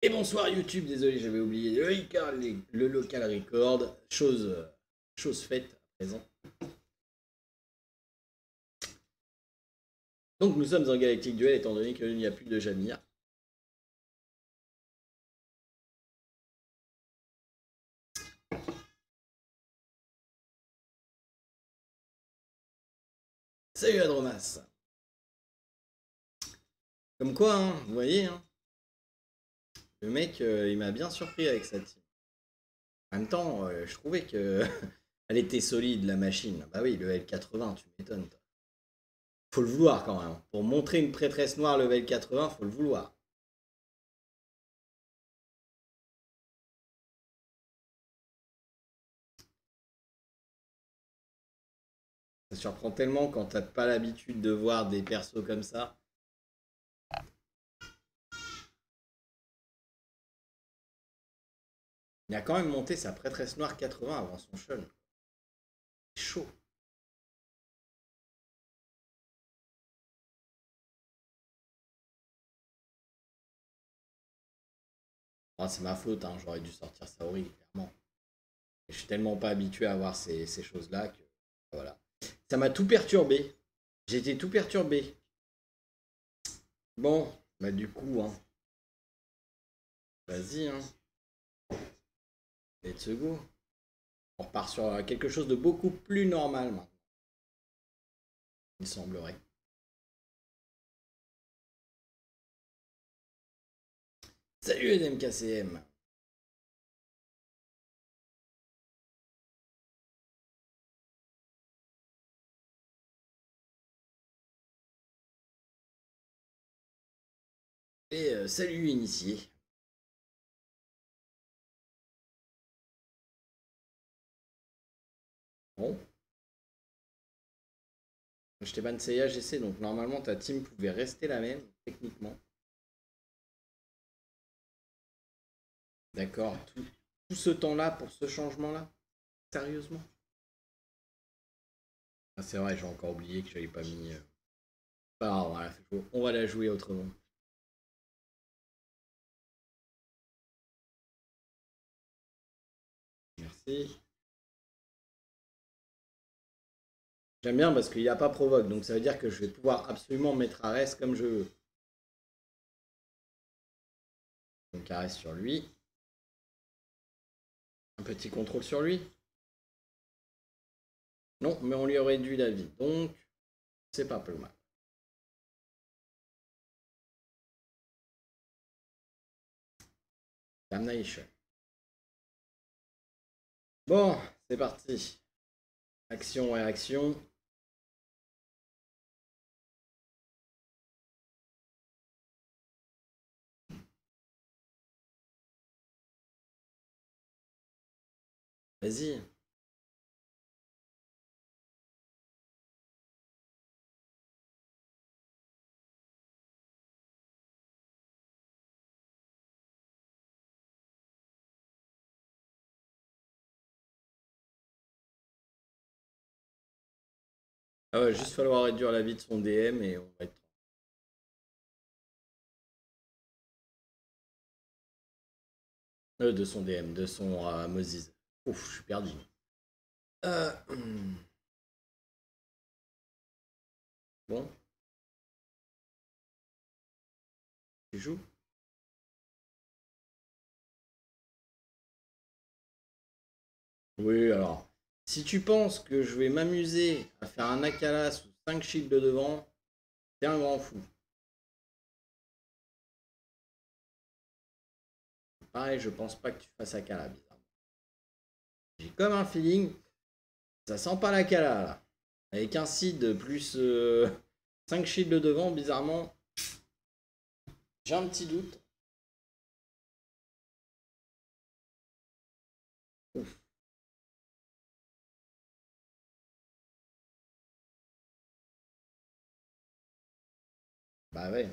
Et bonsoir YouTube, désolé j'avais oublié le local record, chose faite à présent. Donc nous sommes en Galactic Duel étant donné qu'il n'y a plus de Jamir. Salut Adromas. Comme quoi, hein, vous voyez, hein, le mec il m'a bien surpris avec sa team. En même temps, je trouvais que elle était solide la machine. Bah oui, level 80, tu m'étonnes. Faut le vouloir quand même. Pour montrer une prêtresse noire level 80, faut le vouloir. Ça surprend tellement quand t'as pas l'habitude de voir des persos comme ça. Il a quand même monté sa prêtresse noire 80 avant son shun. Chaud. Ah, c'est ma faute, hein, j'aurais dû sortir Saori, clairement. Je suis tellement pas habitué à voir ces choses-là que voilà. Ça m'a tout perturbé. J'étais tout perturbé. Bon, bah du coup, hein. Vas-y, hein. Let's go. On repart sur quelque chose de beaucoup plus normal maintenant. Il semblerait. Salut NMKCM. Et salut initié. Bon. Je t'ai ban Seiya GC, donc normalement ta team pouvait rester la même, techniquement. D'accord. Tout ce temps-là pour ce changement-là? Sérieusement? Ah, c'est vrai, j'ai encore oublié que j'avais pas mis. Ah, voilà, on va la jouer autrement. Merci. J'aime bien parce qu'il n'y a pas provoque, donc ça veut dire que je vais pouvoir absolument mettre Arès comme je veux. Donc Arès sur lui. Un petit contrôle sur lui. Non, mais on lui aurait dû la vie, donc c'est pas plus mal. Damnation. Bon, c'est parti. Action et action. Vas-y. Ah ouais, juste falloir réduire la vie de son DM et on va être. De son DM, de son Moses. Ouf, je suis perdu. Euh, Bon, tu joues? Oui, alors. Si tu penses que je vais m'amuser à faire un Akala sous 5 shields de devant, t'es un grand fou. Pareil, je pense pas que tu fasses Akala, bizarrement. J'ai comme un feeling, ça sent pas l'Akala, là. Avec un seed plus 5 shields de devant, bizarrement, j'ai un petit doute. Ouf. Bah ouais.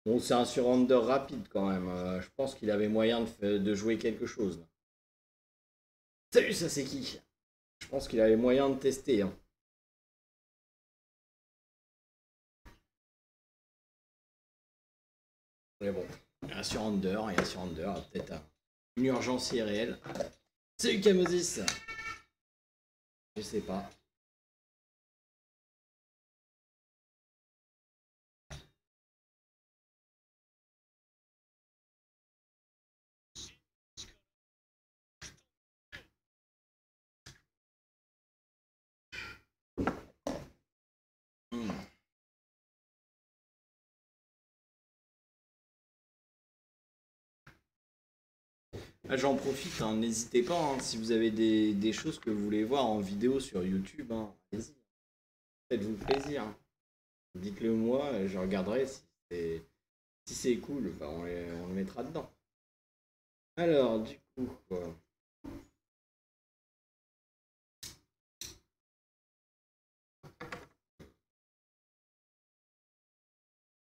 Bon, c'est un surrender rapide quand même. Je pense qu'il avait moyen de jouer quelque chose. Salut, ça c'est qui? Je pense qu'il avait moyen de tester, hein. Mais bon. Il y a sur Under, peut-être une urgence irréelle. Salut Camosis. Je sais pas. Ah, j'en profite, hein, n'hésitez pas, hein, si vous avez des choses que vous voulez voir en vidéo sur YouTube, hein, allez-y. Faites-vous plaisir. Hein. Dites-le moi, je regarderai si c'est cool, bah, on le mettra dedans. Alors, du coup, quoi.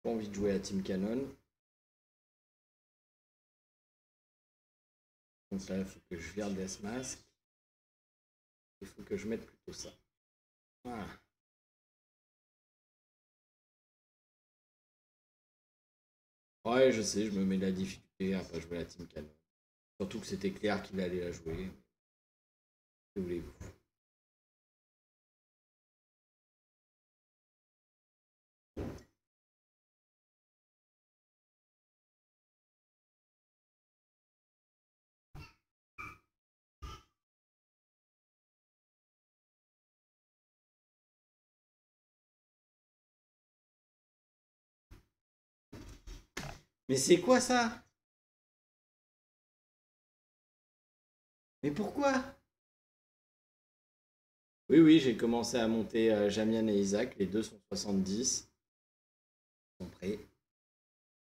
Pas envie de jouer à Team Cannon. Donc là, il faut que je vire Death Mask. Il faut que je mette plutôt ça. Voilà. Ouais, je sais, je me mets de la difficulté à pas jouer à Team Cannon. Surtout que c'était clair qu'il allait la jouer. Que voulez-vous? Mais c'est quoi ça? Mais pourquoi? Oui, oui, j'ai commencé à monter Jamian et Isaac. Les deux sont 70. Ils sont prêts.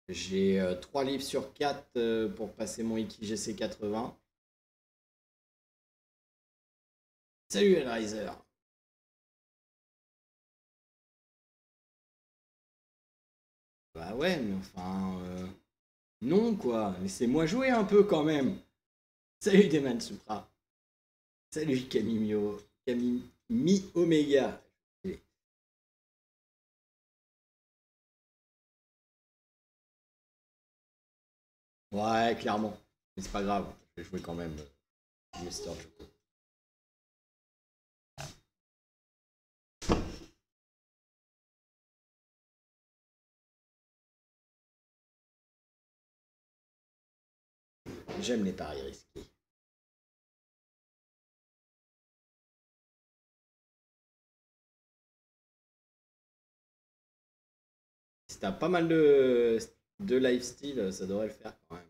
J'ai 3 livres sur 4 pour passer mon Iki GC 80. Salut Elriser. Bah ouais, mais enfin... non quoi, laissez-moi jouer un peu quand même. Salut Deman Supra. Salut Camimio. Camimi Omega. Ouais, clairement. Mais c'est pas grave, je vais jouer quand même Mister Joko. J'aime les paris risqués. Si t'as pas mal de lifestyle, ça devrait le faire quand même.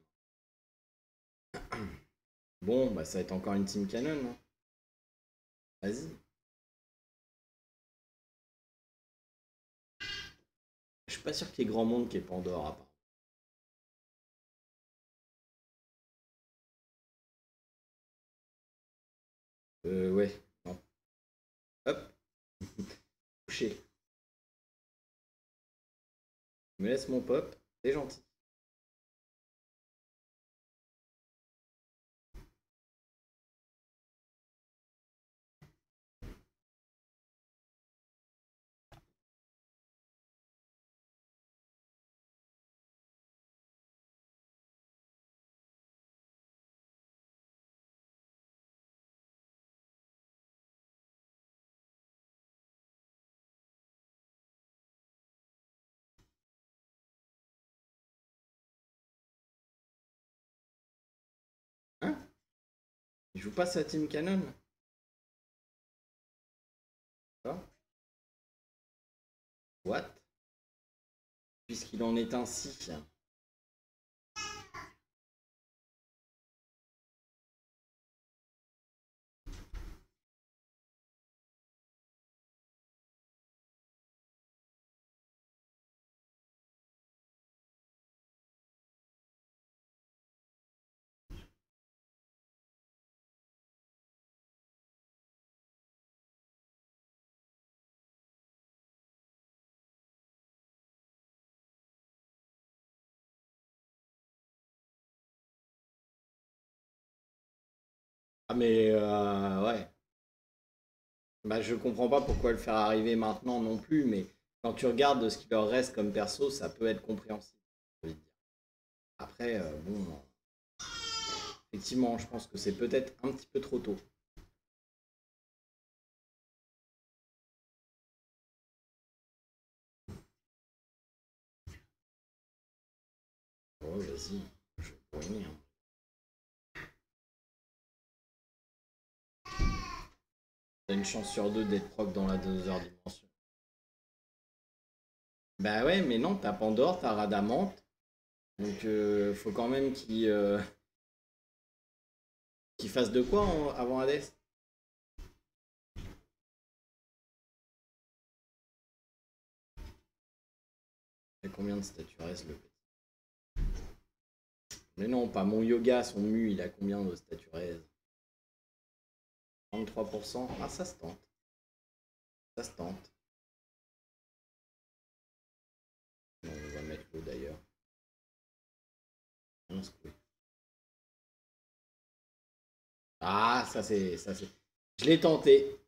Bon, bah ça va être encore une team canon. Hein. Vas-y. Je suis pas sûr qu'il y ait grand monde qui est Pandore à part. Ouais. Non. Hop. Couché. Je me laisse mon pop. C'est gentil. Hein? Il joue pas sa team canon? Quoi? What? Puisqu'il en est ainsi. Ah mais ouais. Bah je comprends pas pourquoi le faire arriver maintenant non plus, mais quand tu regardes ce qu'il leur reste comme perso, ça peut être compréhensible. Après, bon, effectivement, je pense que c'est peut-être un petit peu trop tôt. Oh, vas-y, je vais pourrir. T'as une chance sur deux d'être proc dans la deuxième dimension. Bah ouais, mais non, t'as Pandore, t'as Radamante. Donc faut quand même qu'il fasse de quoi avant Hades. Il y a combien de statues reste le petit? Mais non, pas mon yoga, son mu, il a combien de statues reste? 33%. Ah, ça se tente. Ça se tente. Bon, on va mettre l'eau d'ailleurs. Ah, ça c'est. Ça c'est. Je l'ai tenté.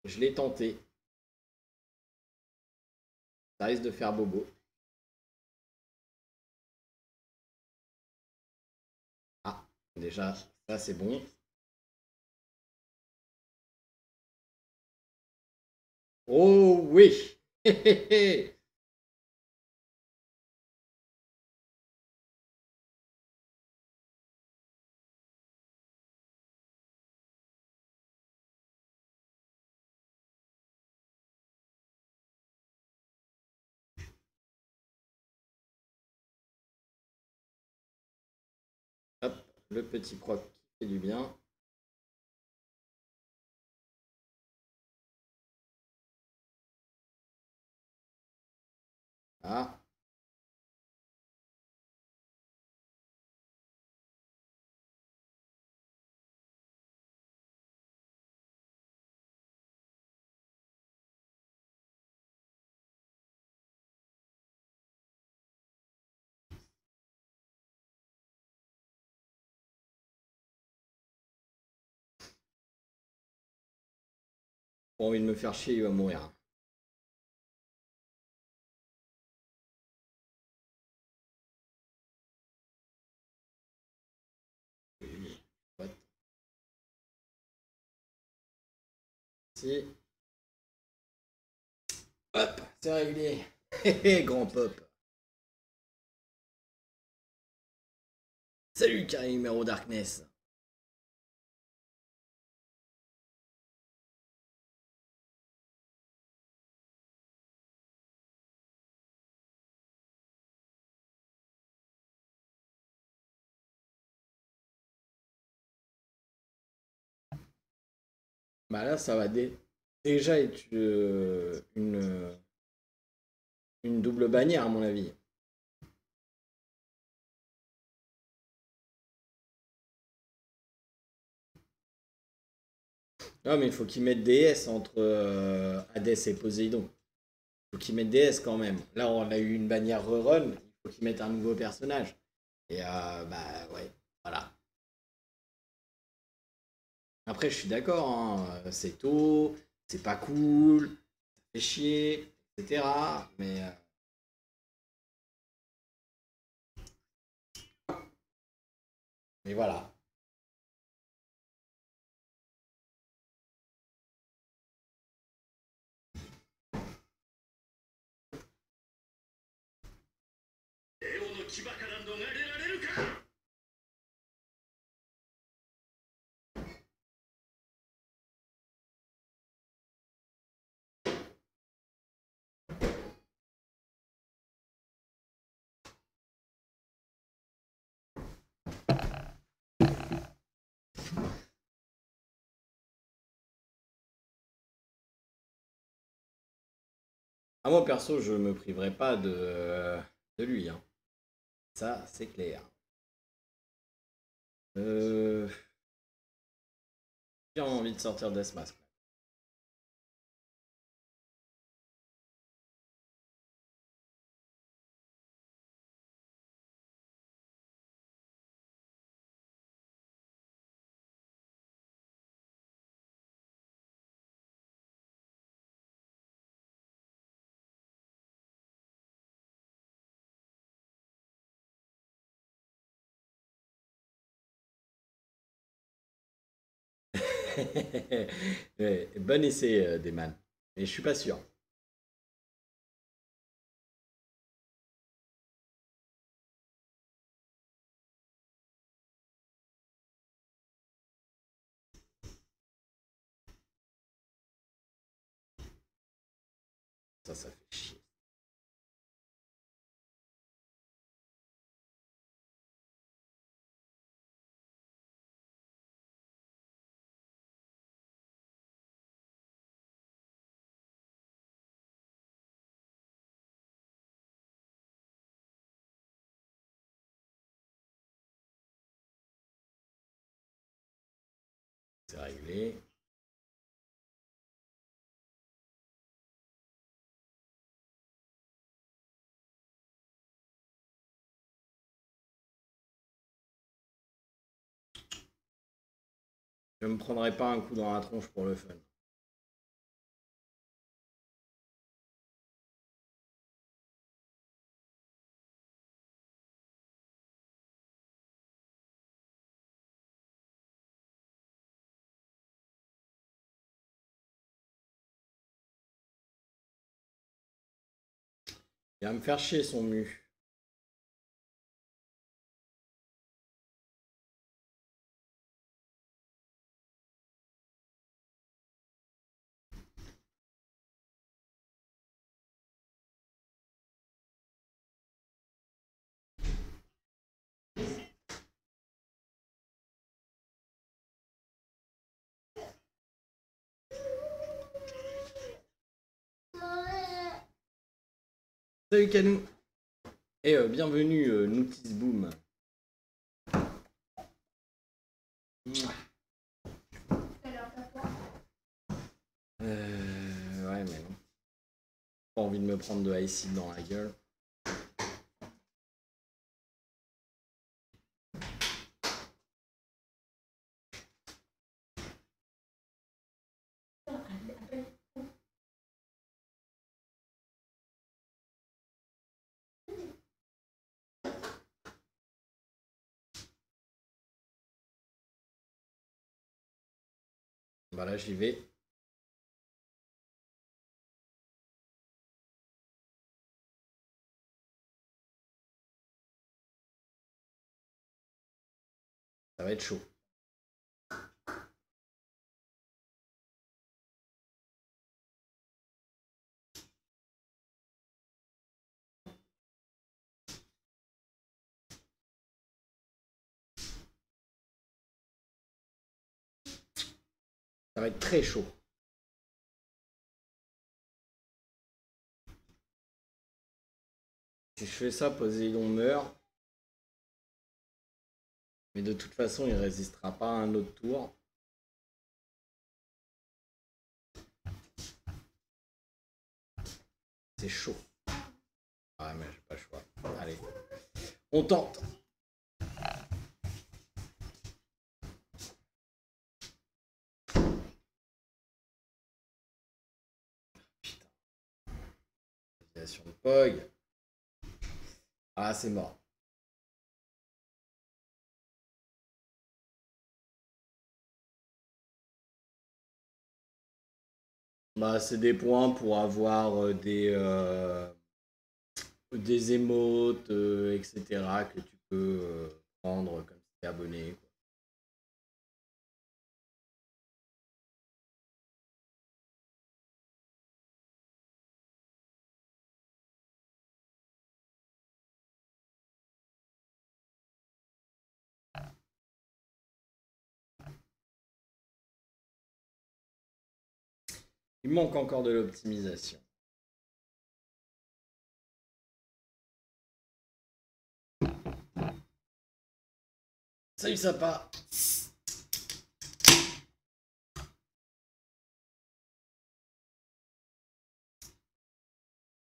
Je l'ai tenté. Ça risque de faire bobo. Ah, déjà, ça c'est bon. Oh oui. Hop, le petit proc qui fait du bien. Ah, pas envie de me faire chier, il va mourir. What? Si. Hop, c'est réglé. Grand pop. Salut, Karim Hero Darkness. Bah là, ça va déjà être une double bannière, à mon avis. Non, mais il faut qu'ils mettent des S entre Hades et Poséidon. Il faut qu'ils mettent des S quand même. Là, on a eu une bannière rerun. Il faut qu'ils mettent un nouveau personnage. Et bah ouais, voilà. Après, je suis d'accord, hein, c'est tôt, c'est pas cool, ça fait chier, etc. Mais voilà. À moi, perso, je me priverai pas de lui, hein. Ça, c'est clair. Euh, j'ai envie de sortir Deathmask. Ouais, bon essai, Desman. Mais je suis pas sûr. Ça fait chier. C'est réglé. Je me prendrai pas un coup dans la tronche pour le fun. Il va me faire chier son mu. Salut Canou. Et bienvenue Notice Boom. Ouais mais non. Pas envie de me prendre de acide dans la gueule. Bah là j'y vais. Ça va être chaud. Ça va être très chaud. Si je fais ça, Poséidon meurt. Mais de toute façon, il résistera pas à un autre tour. C'est chaud. Ah mais j'ai pas le choix. Allez. On tente. Putain. Déviation de Pog. Ah c'est mort. Bah c'est des points pour avoir des émotes, etc. que tu peux prendre comme si t'es abonné. Quoi. Il manque encore de l'optimisation. Salut Sapa.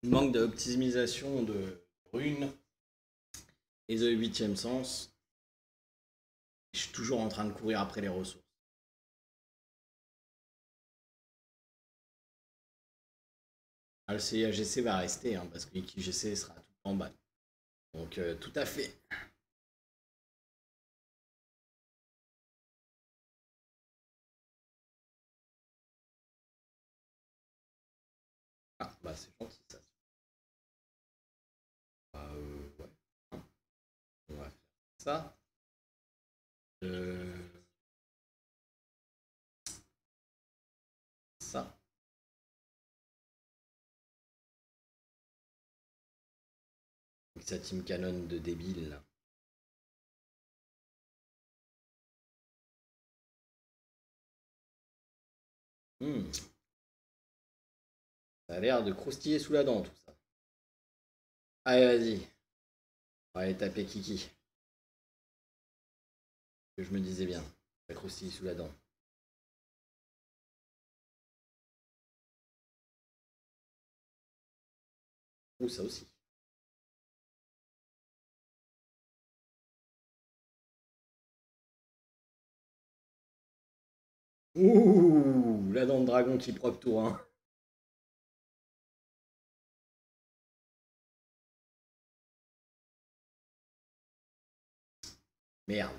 Il manque de l'optimisation de runes et de 8ème sens. Je suis toujours en train de courir après les ressources. Ah, le CIAGC va rester, hein, parce que l'IQGC sera tout en bas. Donc tout à fait. bah, c'est gentil ça. Ouais. On va faire ça. Ça. Avec sa team canon de débile là. Ça a l'air de croustiller sous la dent tout ça. Allez, vas-y. On va aller taper Kiki. Que je me disais bien. Ça croustille sous la dent. Ouh, ça aussi. Ouh, la dent de dragon qui proc tour 1. Merde.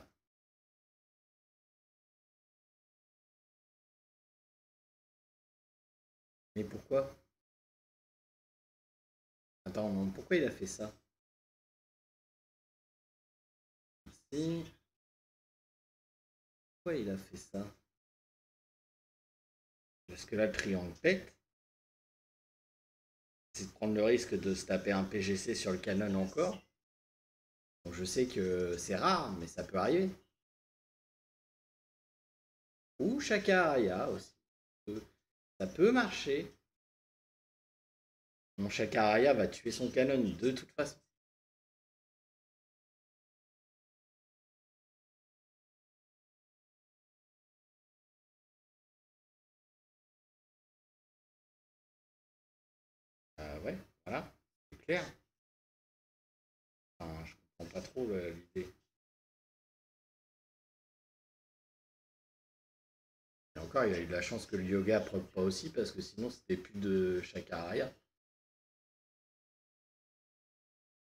Mais pourquoi? Attends, non, pourquoi il a fait ça? Merci. Pourquoi il a fait ça? Parce que là, le triangle pète. C'est de prendre le risque de se taper un PGC sur le canon encore. Donc je sais que c'est rare, mais ça peut arriver. Ou Shakaraya aussi. Ça peut marcher. Mon Shakaraya va tuer son canon de toute façon. Ouais, voilà, c'est clair. Enfin, je comprends pas trop l'idée. Et encore, il a eu de la chance que le yoga proc pas aussi, parce que sinon c'était plus de Shakaraya.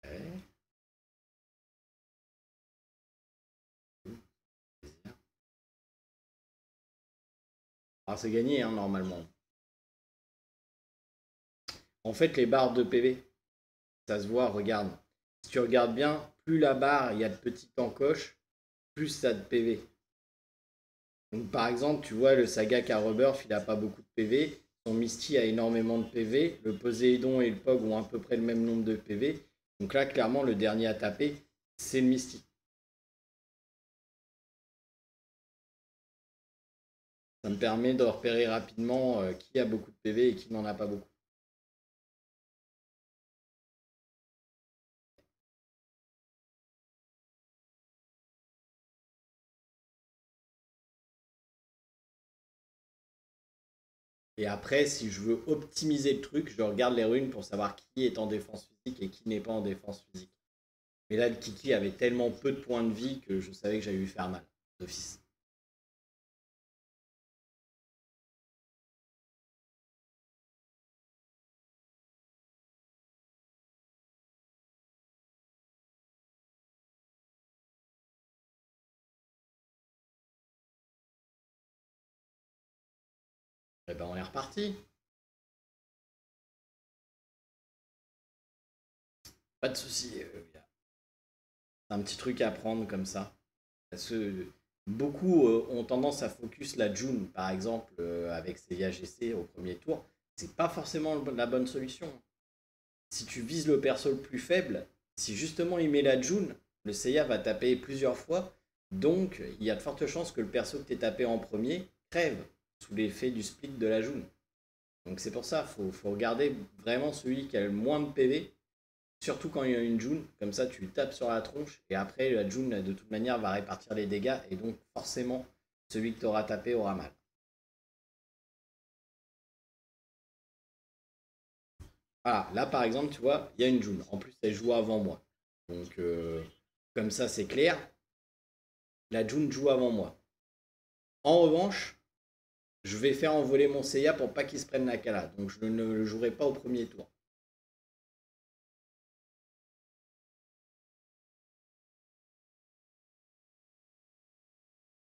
Ouais. Alors c'est gagné, hein, normalement. En fait, les barres de PV, ça se voit, regarde. Si tu regardes bien, plus la barre, il y a de petites encoches, plus ça de PV. Donc, par exemple, tu vois, le Sagak à Rebirth, il n'a pas beaucoup de PV. Son Misty a énormément de PV. Le Poséidon et le Pog ont à peu près le même nombre de PV. Donc là, clairement, le dernier à taper, c'est le Misty. Ça me permet de repérer rapidement qui a beaucoup de PV et qui n'en a pas beaucoup. Et après, si je veux optimiser le truc, je regarde les runes pour savoir qui est en défense physique et qui n'est pas en défense physique. Mais là, le Kiki avait tellement peu de points de vie que je savais que j'allais lui faire mal, d'office. Et ben, on est reparti. Pas de souci. C'est un petit truc à prendre comme ça. Parce que beaucoup ont tendance à focus la June, par exemple, avec ses AGC au premier tour. C'est pas forcément la bonne solution. Si tu vises le perso le plus faible, si justement il met la June, le Seiya va taper plusieurs fois. Donc, il y a de fortes chances que le perso que tu tapé en premier crève sous l'effet du split de la June. Donc, c'est pour ça, faut regarder vraiment celui qui a le moins de PV. Surtout quand il y a une June, comme ça tu tapes sur la tronche et après la June de toute manière va répartir les dégâts et donc forcément celui que tu auras tapé aura mal. Voilà, là par exemple tu vois, il y a une June. En plus elle joue avant moi. Donc comme ça c'est clair, la June joue avant moi. En revanche, je vais faire envoler mon Seiya pour pas qu'il se prenne la Kala. Donc je ne le jouerai pas au premier tour.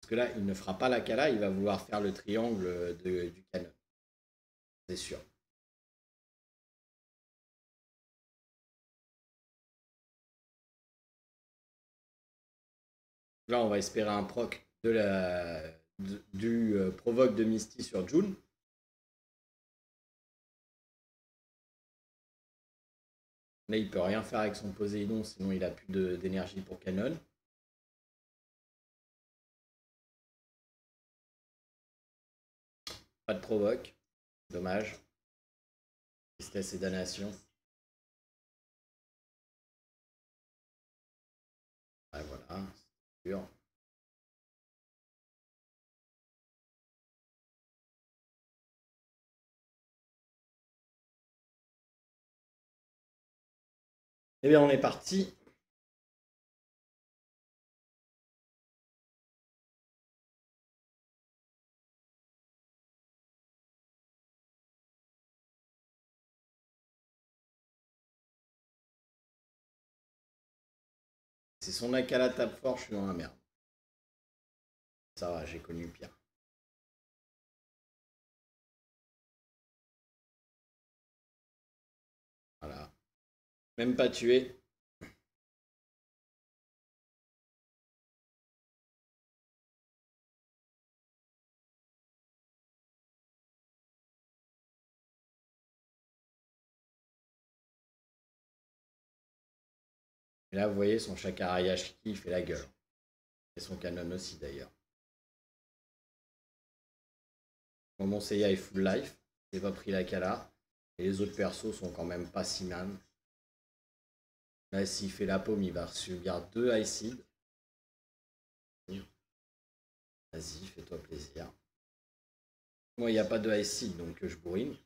Parce que là, il ne fera pas la Kala, il va vouloir faire le triangle du canon. C'est sûr. Là, on va espérer un proc du provoque de Misty sur June. Là, il peut rien faire avec son Poséidon, sinon il a plus d'énergie pour Canon. Pas de provoque. Dommage. Tristesse et damnation. Ouais, voilà, c'est sûr. Eh bien, on est parti. C'est son ac à la table fort, je suis dans la merde. Ça va, j'ai connu pire. Voilà. Même pas tué. Et là, vous voyez, son Shakara Yashiki fait la gueule. Et son canon aussi, d'ailleurs. Mon Seiya est full life. J'ai pas pris la Kala. Et les autres persos sont quand même pas si mal. Là, s'il fait la paume, il va subir 2 Icid. Vas-y, fais-toi plaisir. Moi, il n'y a pas de Icid, donc je bourrine.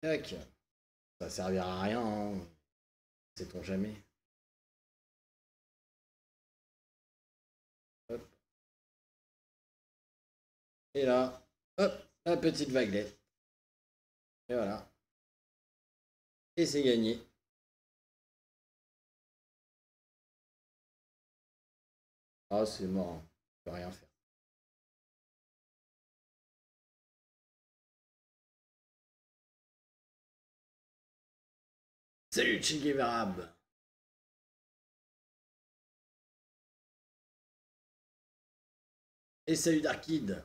Tac. Ça servira à rien, hein. Sait-on jamais. Hop. Et là, hop, la petite vaguelette. Et voilà. Et c'est gagné. Ah, c'est mort, hein. Je peux rien faire. Salut Che Guevara. Et salut Darkid.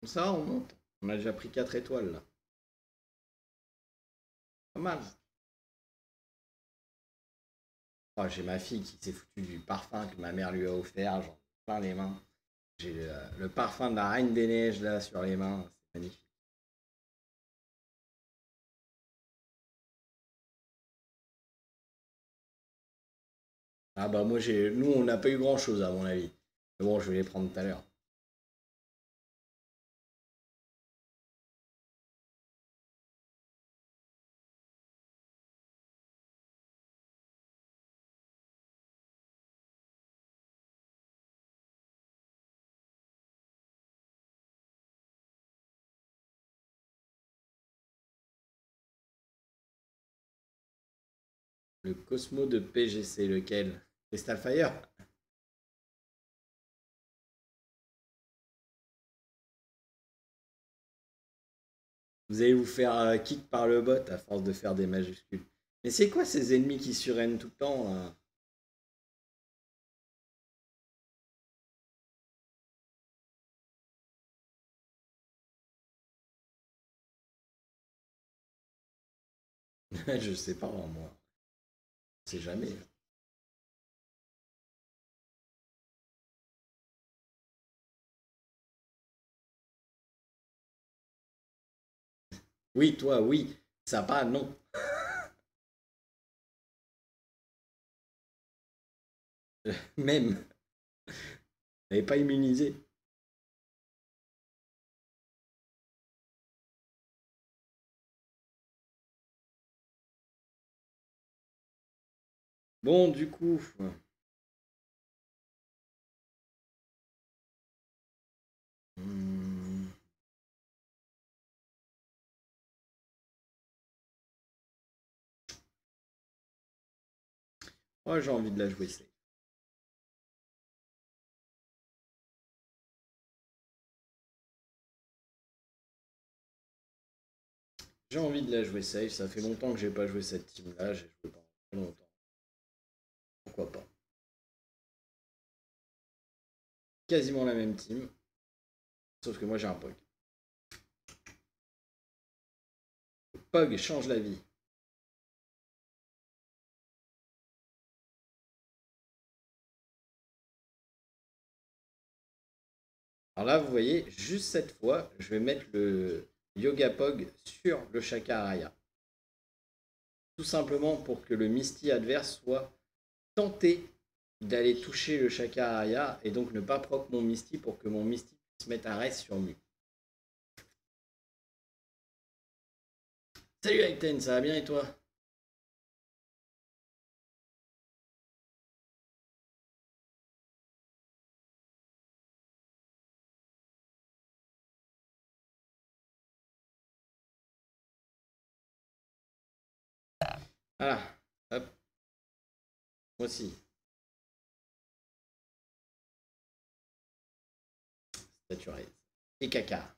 Ça, on monte. On a déjà pris 4 étoiles là. Pas mal. Oh, j'ai ma fille qui s'est foutue du parfum que ma mère lui a offert. J'en ai plein les mains. J'ai le parfum de la Reine des Neiges là sur les mains. C'est magnifique. Ah bah moi nous on n'a pas eu grand chose à mon avis. Mais bon, je vais les prendre tout à l'heure. Le Cosmo de PGC, lequel? Crystal Fire? Vous allez vous faire kick par le bot à force de faire des majuscules. Mais c'est quoi ces ennemis qui surrennent tout le temps là? Je sais pas moi. Je sais jamais. Oui, toi, oui. Ça pas, non. Même. Elle n'est pas immunisée. Bon, du coup. Hmm. Moi, j'ai envie de la jouer safe. J'ai envie de la jouer safe. Ça fait longtemps que j'ai pas joué cette team-là. J'ai joué pendant très longtemps. Pourquoi pas? Quasiment la même team. Sauf que moi, j'ai un Pog. Pog change la vie. Alors là, vous voyez, juste cette fois, je vais mettre le Yoga Pog sur le Shaka Araya. Tout simplement pour que le Misty adverse soit tenté d'aller toucher le Shaka Araya et donc ne pas proc mon Misty pour que mon Misty puisse mettre un reste sur mu. Salut Aiten, ça va bien et toi? Voilà, hop, moi aussi. Saturé. Et caca.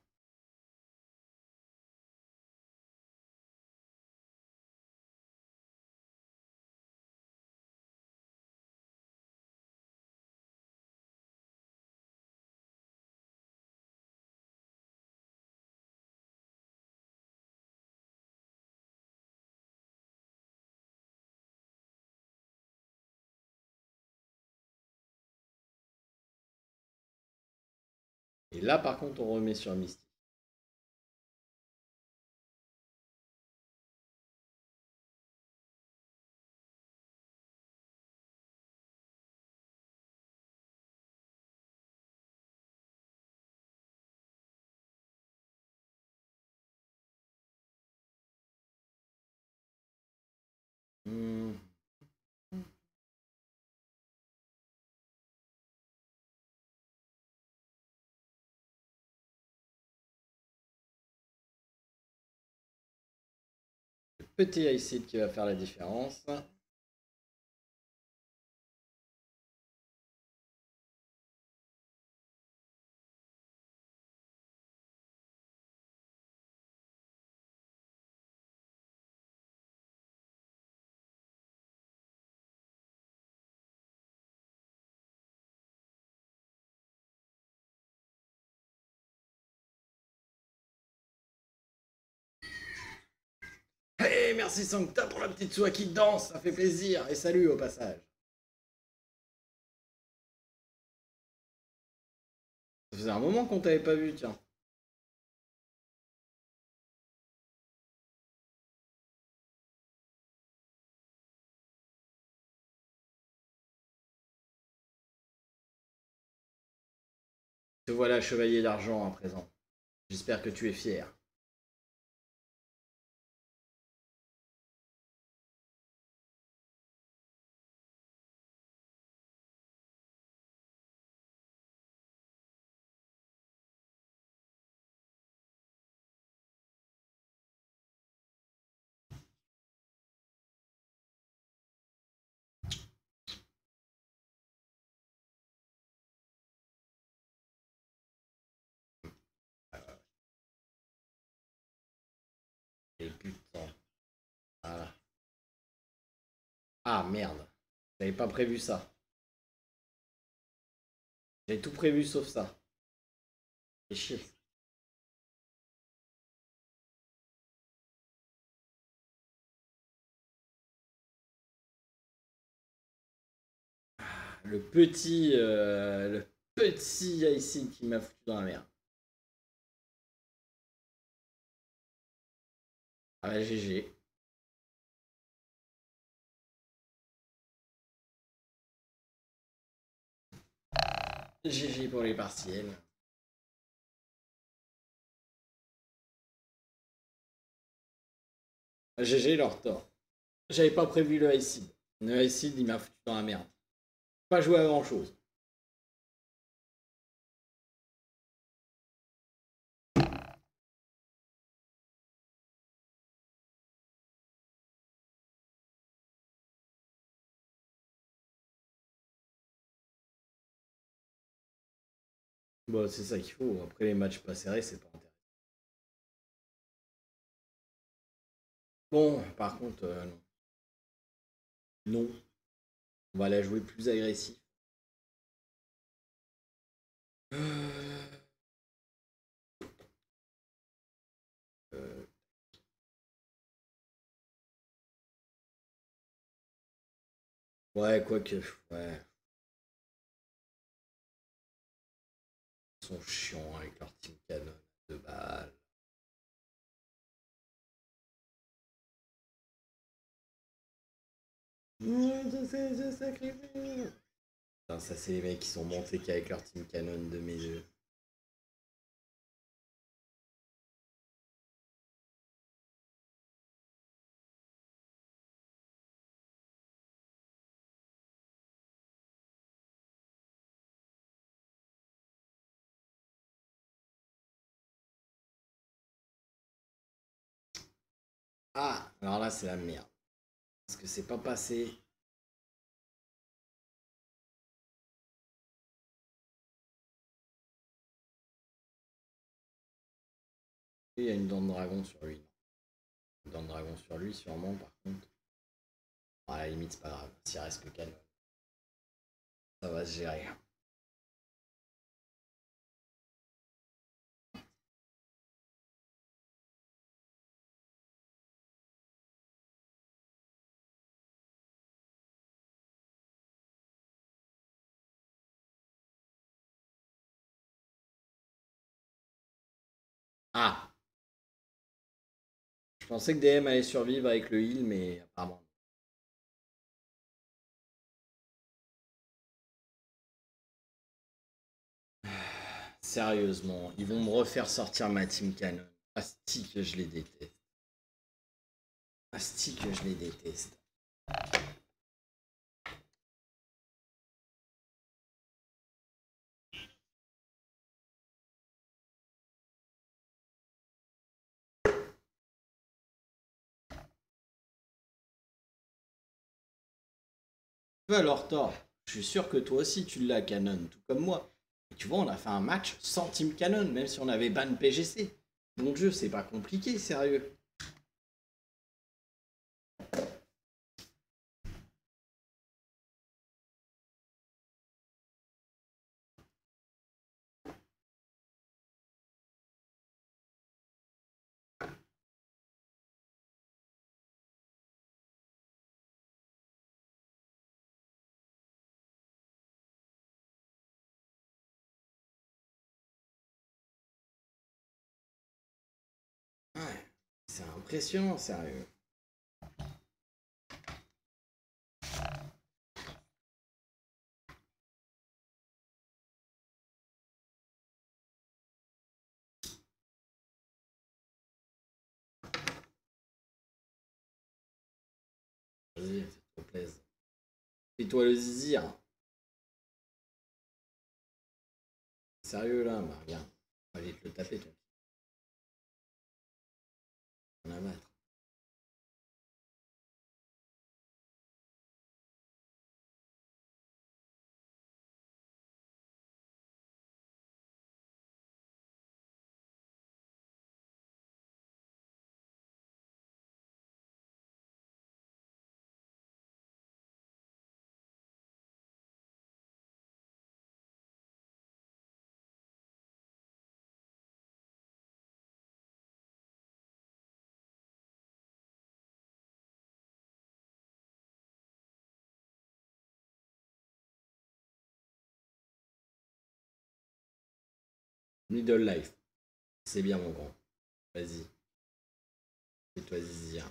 Et là, par contre, on remet sur Misty. Hmm. Le petit acid qui va faire la différence. Hey, merci Sancta pour la petite soie qui danse, ça fait plaisir. Et salut au passage. Ça faisait un moment qu'on t'avait pas vu, tiens. Te voilà chevalier d'argent à présent. J'espère que tu es fier. Et putain. Voilà. Ah merde. J'avais pas prévu ça. J'avais tout prévu sauf ça. C'est chier. Le petit Icing qui m'a foutu dans la merde. Ah bah GG. GG pour les partiels. GG leur tort. J'avais pas prévu le Icing. Le Icing il m'a foutu dans la merde. Pas joué à grand chose. Bah, c'est ça qu'il faut. Après, les matchs pas serrés, c'est pas intéressant. Bon, par contre, non. Non. On va la jouer plus agressif. Euh, euh, Ouais, quoique. Ouais. Ils sont chiants avec leur team canon de balles. Je sacrifie. Putain, ça, c'est les mecs qui sont montés qu'avec leur team canon de mes yeux. Ah, alors là, c'est la merde. Parce que c'est pas passé. Il y a une dent de dragon sur lui. Une dent de dragon sur lui, sûrement, par contre. À la limite, c'est pas grave. S'il reste que canon, ça va se gérer. Ah, je pensais que DM allait survivre avec le heal, mais apparemment. Sérieusement, ils vont me refaire sortir ma team canon. Asti que je les déteste. Asti que je les déteste. Alors Thor, je suis sûr que toi aussi tu l'as canon, tout comme moi. Et tu vois, on a fait un match sans team canon, même si on avait ban PGC. Mon dieu, c'est pas compliqué, sérieux. Ouais, c'est impressionnant, sérieux. Vas-y, fais-toi plaisir. Fais-toi le zizir. Sérieux là, bah regarde. On va aller te le taper ton. On a battre. Middle life. C'est bien mon grand. Vas-y. Fais-toi zizir.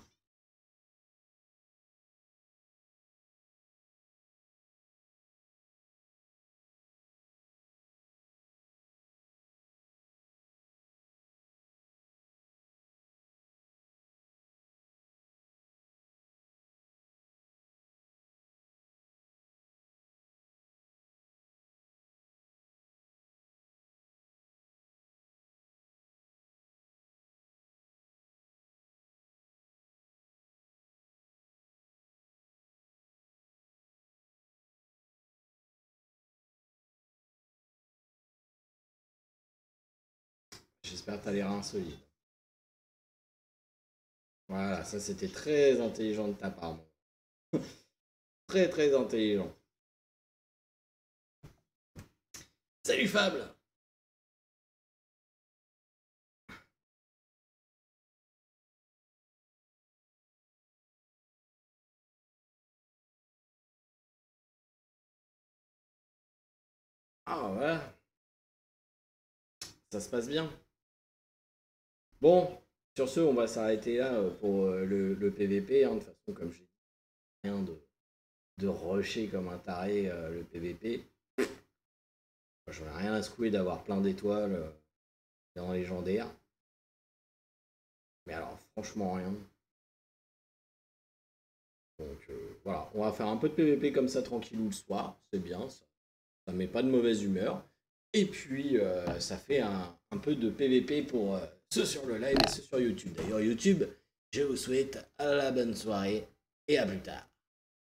J'espère que t'as les reins solides. Voilà, ça c'était très intelligent de ta part. Très très intelligent. Salut Fable! Ah ouais, ça se passe bien. Bon, sur ce, on va s'arrêter là pour le PVP. Hein. De toute façon, comme j'ai dit, rien de rusher comme un taré le PVP. J'en ai rien à secouer d'avoir plein d'étoiles dans légendaire. Mais alors, franchement, rien. Donc voilà, on va faire un peu de PVP comme ça tranquillou le soir. C'est bien, ça met pas de mauvaise humeur. Et puis, ça fait un peu de PVP pour ceux sur le live et ceux sur YouTube. D'ailleurs, YouTube, je vous souhaite à la bonne soirée et à plus tard.